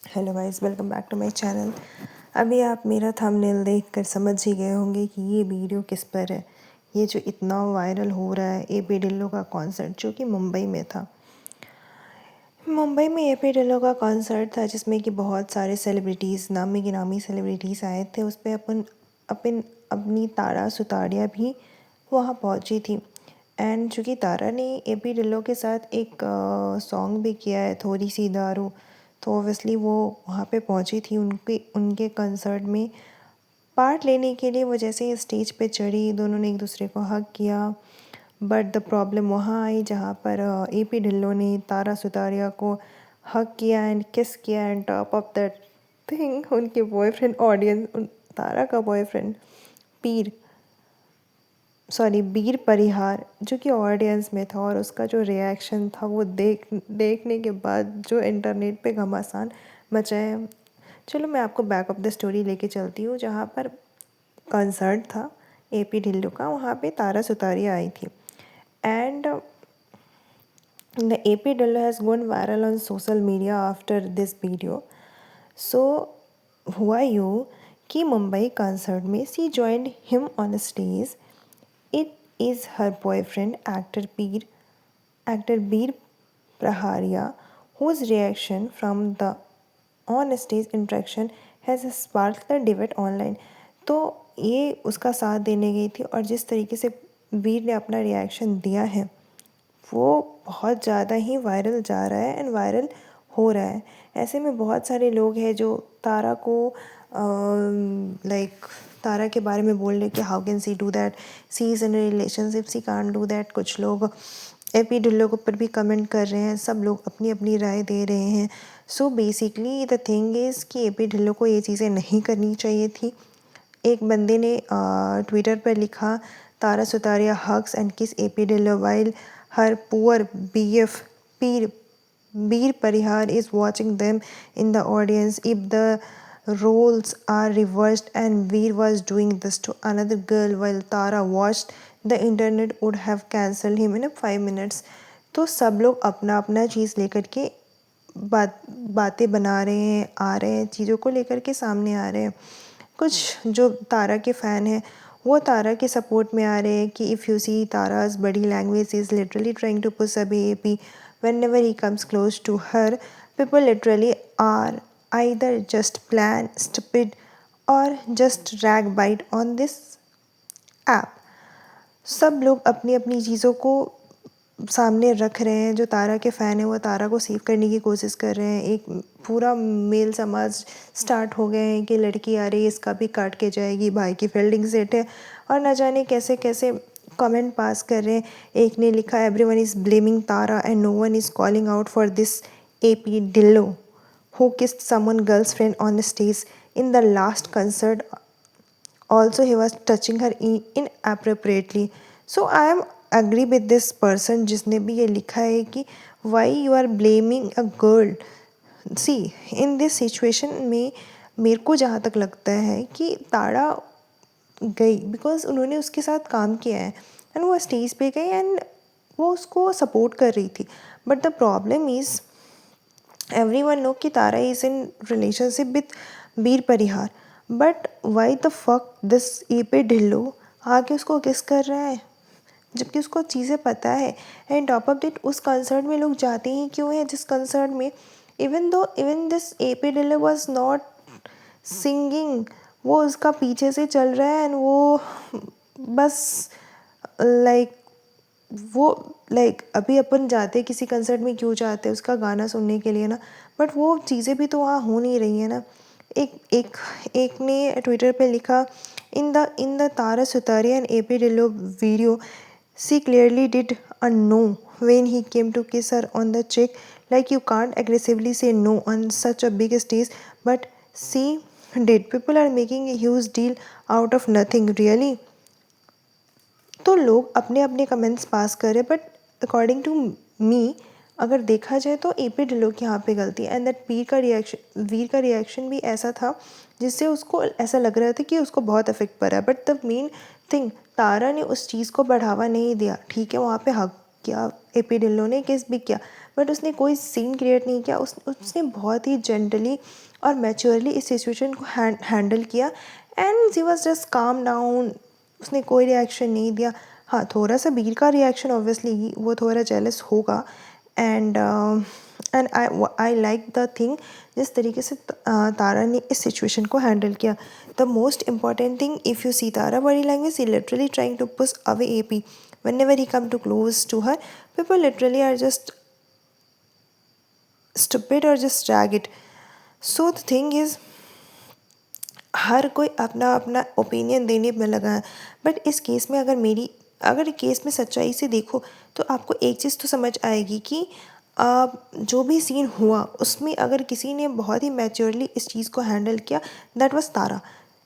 Hello guys, welcome back to my channel. अभी आप मेरा थंबनेल देखकर समझ ही गए होंगे कि ये वीडियो किस पर है। ये जो इतना वायरल हो रहा है एपी ढिल्लों का कॉन्सर्ट, जो कि मुंबई में था। मुंबई में एपी ढिल्लों का कॉन्सर्ट था जिसमें कि बहुत सारे सेलिब्रिटीज़, नामी गिरामी सेलिब्रिटीज़ आए थे। उस पर अपन अपनी तारा सुतारिया भी वहाँ पहुँची थी। एंड चूँकि तारा ने एपी ढिल्लों के साथ एक सॉन्ग भी किया है, थोड़ी सी दारू, तो ऑब्वियसली वो वहाँ पे पहुँची थी उनके कंसर्ट में पार्ट लेने के लिए। वो जैसे ही स्टेज पे चढ़ी, दोनों ने एक दूसरे को हग किया। बट द प्रॉब्लम वहाँ आई जहाँ पर एपी ढिल्लों ने तारा सुतारिया को हग किया एंड किस किया, and top of that thing उनके बॉयफ्रेंड, तारा का बॉयफ्रेंड बीर परिहार, जो कि ऑडियंस में था, और उसका जो रिएक्शन था वो देखने के बाद जो इंटरनेट पे घमासान मचाया। चलो मैं आपको बैक ऑफ द स्टोरी लेके चलती हूँ। जहाँ पर कंसर्ट था एपी ढिल्लों का, वहाँ पे तारा सुतारिया आई थी। And the AP Dhillon has gone viral on social media after this video. सो हुआ यूँ कि मुंबई कंसर्ट में she joined him on stage. It is her boyfriend, actor Veer Praharia, whose reaction from the on-stage interaction has sparked the debate online. तो ये उसका साथ देने गई थी, और जिस तरीके से वीर ने अपना रिएक्शन दिया है वो बहुत ज़्यादा ही वायरल जा रहा है एंड वायरल हो रहा है। ऐसे में बहुत सारे लोग हैं जो तारा को तारा के बारे में बोल रहे कि how can she do that, she is in relationship, she can't do that. कुछ लोग एपी ढिल्लों के ऊपर भी कमेंट कर रहे हैं। सब लोग अपनी अपनी राय दे रहे हैं। So basically the thing is कि एपी ढिल्लों को ये चीज़ें नहीं करनी चाहिए थी। एक बंदे ने ट्विटर पर लिखा, तारा सुतारिया हग्स एंड किस AP Dhillon while her poor BF Bir Parihar is watching them in the audience. If the roles are reversed and Veer was doing this to another girl while Tara watched, the internet would have cancelled him in 5 minutes. तो सब लोग अपना अपना चीज़ लेकर के बातें बना रहे हैं, आ रहे हैं, चीज़ों को लेकर के सामने आ रहे हैं। कुछ जो तारा के फ़ैन हैं वो तारा के सपोर्ट में आ रहे हैं कि if you see Tara's body language is literally trying to push away AP whenever he comes close to her. People literally are either just plain stupid or just drag bite on this app. सब लोग अपनी अपनी चीज़ों को सामने रख रहे हैं। जो तारा के फ़ैन हैं वो तारा को सेव करने की कोशिश कर रहे हैं। एक पूरा मेल समाज स्टार्ट हो गए हैं कि लड़की आ रही है, इसका भी काट के जाएगी, भाई की फील्डिंग सेट है, और न जाने कैसे कैसे कमेंट पास कर रहे हैं। एक ने लिखा, everyone is blaming Tara and no one is calling out for this AP Dhillon who kissed someone girl's friend on the stage in the last concert. Also, he was touching her inappropriately. So I am agree with this person जिसने भी ये लिखा है कि why you are blaming a girl. See, in this situation में मेरे को जहाँ तक लगता है कि तारा गई बिकॉज उन्होंने उसके साथ काम किया है एंड वो स्टेज पे गई एंड वो उसको सपोर्ट कर रही थी। But the problem is everyone know कि तारा is in relationship with Bir Parihar, but why the fuck this AP Dhillon आके उसको किस कर रहा है जबकि उसको चीज़ें पता है। एंड टॉप ऑफ डेट उस कंसर्ट में लोग जाते ही क्यों हैं जिस कंसर्ट में even this AP Dhillon was not singing, वो उसका पीछे से चल रहा है एंड वो बस लाइक अभी अपन जाते किसी कंसर्ट में क्यों जाते हैं उसका गाना सुनने के लिए ना, बट वो चीज़ें भी तो वहाँ हो नहीं रही है ना। एक ने ट्विटर पे लिखा, in the Tara Sutaria and AP Dhillon video she clearly did a no when he came to kiss her on the cheek. Like you can't aggressively say no on such a big stage, but she did. People are making a huge deal out of nothing, really. तो लोग अपने अपने comments pass कर रहे हैं, but according to me अगर देखा जाए तो एपी ढिल्लों की यहाँ पे गलती है। एंड दैट वीर का रिएक्शन भी ऐसा था जिससे उसको ऐसा लग रहा था कि उसको बहुत इफेक्ट पड़ा है। बट द मेन थिंग, तारा ने उस चीज़ को बढ़ावा नहीं दिया। ठीक है, वहाँ पे हक किया, एपी ढिल्लों ने किस भी किया, बट उसने कोई सीन क्रिएट नहीं किया। उसने बहुत ही जेंटली और मैच्योरली इस सिचुएशन को हैंडल किया and she was just calm down. उसने कोई रिएक्शन नहीं दिया। हाँ, थोड़ा सा बीर का रिएक्शन ऑब्वियसली वो थोड़ा जेलस होगा and and I like the thing जिस तरीके से तारा ने इस सिचुएशन को हैंडल किया। The most important thing if you see Tara body language, he literally trying to push away AP whenever he come too close to her. People literally are just stupid or just drag it. So the thing is, हर कोई अपना अपना opinion देने में लगा है, but इस case में अगर केस में सच्चाई से देखो तो आपको एक चीज़ तो समझ आएगी कि जो भी सीन हुआ उसमें अगर किसी ने बहुत ही मैच्योरली इस चीज़ को हैंडल किया, दैट वाज तारा।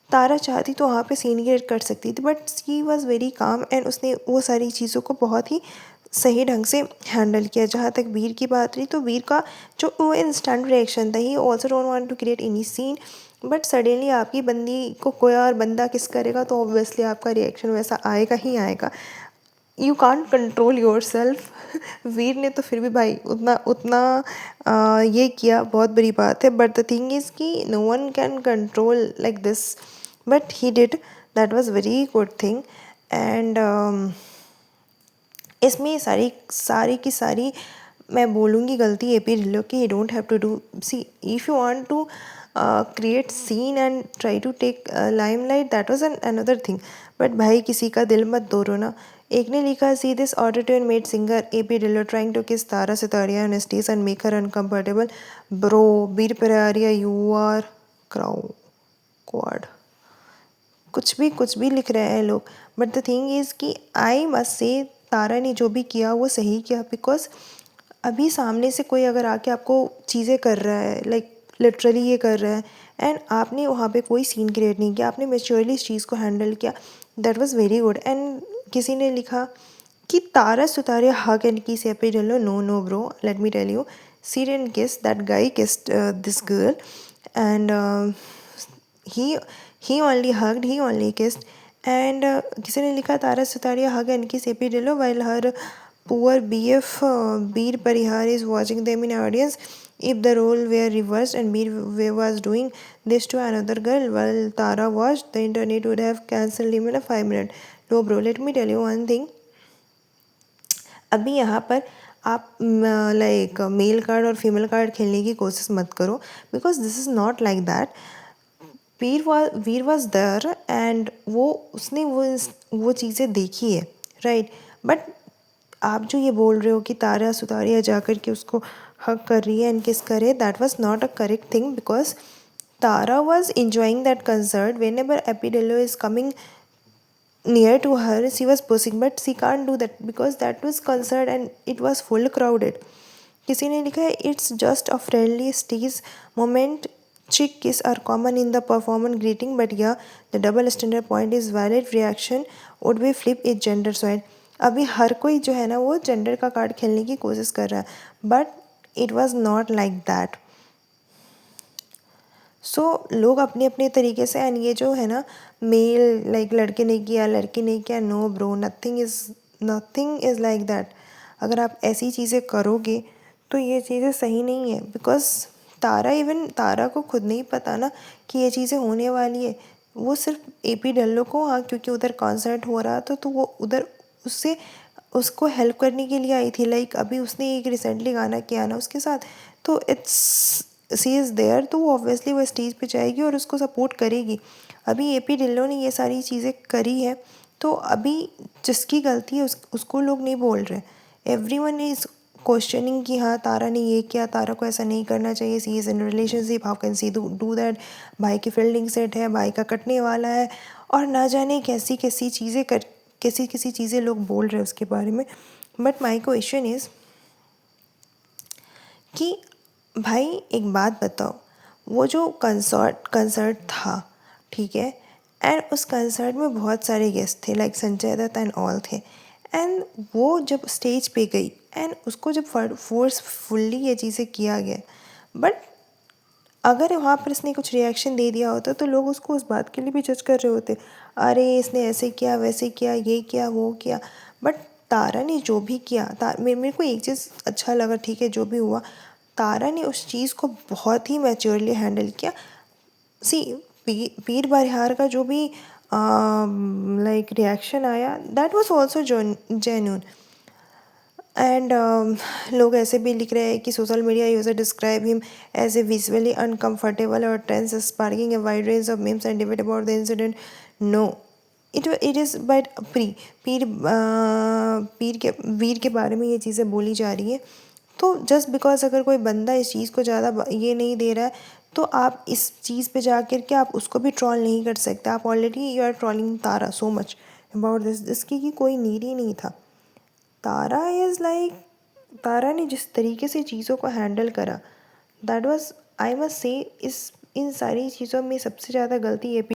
तारा चाहती तो वहाँ पे सीन क्रिएट कर सकती थी, but she was very calm and उसने वो सारी चीज़ों को बहुत ही सही ढंग से हैंडल किया। जहाँ तक वीर की बात रही तो वीर का जो वो इंस्टेंट रिएक्शन था, he also don't want to create any scene, but suddenly आपकी बंदी को कोई और बंदा किस करेगा तो ऑब्वियसली आपका रिएक्शन वैसा आएगा ही आएगा। You can't control yourself. Veer ने तो फिर भी भाई उतना उतना ये किया, बहुत बड़ी बात है, बट द थिंग इज़ कि no one can control like this, but he did, that was very good thing. And इसमें सारी सारी की सारी मैं बोलूँगी गलती AP ढिल्लों की। He don't have to do, see if you want to create scene and try to take limelight, that was another thing, but भाई किसी का दिल मत तोड़ो ना। एक ने लिखा, see this auto tune made singer AP Dhillon trying to kiss Tara Sutaria on stage and make her uncomfortable. Bro Veer Pahariya you are क्राउ क्वाड, कुछ भी लिख रहे हैं लोग, बट द थिंग इज़ कि आई मस्ट से तारा ने जो भी किया वो सही किया, बिकॉज अभी सामने से कोई अगर आके आपको चीज़ें कर रहा है, लाइक लिटरली ये कर रहा है, एंड आपने वहाँ पे कोई सीन क्रिएट नहीं किया, आपने मेच्योरली इस चीज़ को हैंडल किया, that was very good. And किसी ने लिखा कि Tara Sutaria hug and kiss AP Dhillon, no no bro, let me tell you, she didn't kiss, that guy kissed this girl and he he only hugged, he only kissed. And किसी ने लिखा, Tara Sutaria hug and kiss AP Dhillon while her poor BF Beer Parihar is watching them in audience. If the role were reversed and Beer was doing this to another girl while Tara watched, the internet would have cancelled him in a 5 minute. No bro, let me tell you one thing. अभी यहाँ पर आप like male card और female card खेलने की कोशिश मत करो, because this is not like that. Veer was there and उसने वो चीज़ें देखी है, राइट, बट आप जो ये बोल रहे हो कि तारा सुतारिया जाकर के उसको हक कर रही है एंड किस करे, that was not a correct thing, because Tara was enjoying that concert. Whenever AP Dhillon is coming near to her, she was pushing, but she can't do that because that was concert and it was full crowded. किसी ने लिखा है, it's just a friendly stage moment. Chick kiss are common in the performance greeting, but yeah, the double standard point is valid reaction would be flip is gender side. अभी हर कोई जो है ना वो जेंडर का कार्ड खेलने की कोशिश कर रहा है, but it was not like that. So लोग अपने अपने तरीके से, एंड ये जो है ना मेल लाइक लड़के ने किया लड़की ने किया, no bro, nothing is like that. अगर आप ऐसी चीज़ें करोगे तो ये चीज़ें सही नहीं है, बिकॉज तारा को खुद नहीं पता ना कि ये चीज़ें होने वाली है। वो सिर्फ AP ढिल्लों को, हाँ, क्योंकि उधर कॉन्सर्ट हो रहा था तो वो उधर उसको हेल्प करने के लिए आई थी। लाइक अभी उसने एक रिसेंटली गाना किया ना उसके साथ, तो इट्स सी इज़ देयर, तो वो ऑब्वियसली वो स्टेज पे जाएगी और उसको सपोर्ट करेगी। अभी AP ढिल्लों ने ये सारी चीज़ें करी है, तो अभी जिसकी गलती है उसको लोग नहीं बोल रहे। एवरीवन इज़ क्वेश्चनिंग कि हाँ तारा ने ये किया, तारा को ऐसा नहीं करना चाहिए, she is in relationship, how can she do that, भाई की फील्डिंग सेट है, भाई का कटने वाला है, और ना जाने कैसी कैसी चीज़ें लोग बोल रहे हैं उसके बारे में। बट माई क्वेश्चन इज़ कि भाई एक बात बताओ, वो जो कंसर्ट था, ठीक है, एंड उस कंसर्ट में बहुत सारे गेस्ट थे, like Sanjay Dutt and all थे, एंड वो जब स्टेज पे गई एंड उसको जब फोर्सफुल्ली ये चीज़ें किया गया, बट अगर वहाँ पर इसने कुछ रिएक्शन दे दिया होता तो लोग उसको उस बात के लिए भी जज कर रहे होते, अरे इसने ऐसे किया वैसे किया, ये किया वो किया, बट तारा ने जो भी किया, मेरे को एक चीज़ अच्छा लगा, ठीक है जो भी हुआ, तारा ने उस चीज़ को बहुत ही मैच्योरली हैंडल किया। सी पीर बरिहार का जो भी लाइक रिएक्शन आया, that was also genuine. And लोग ऐसे भी लिख रहे हैं कि social media user describe him as a visually uncomfortable और tense, sparking a wide range of memes and debate about the incident. No, it is but Veer के बारे में ये चीज़ें बोली जा रही है। तो जस्ट बिकॉज अगर कोई बंदा इस चीज़ को ज़्यादा ये नहीं दे रहा है, तो आप इस चीज़ पे जा कर के आप उसको भी ट्रॉल नहीं कर सकते। आप already you are trolling Tara so much about this, जिसकी की कोई नीड ही नहीं था। तारा इज़ लाइक, तारा ने जिस तरीके से चीज़ों को हैंडल करा, that was, I must say, इस इन सारी चीज़ों में सबसे ज़्यादा गलती ये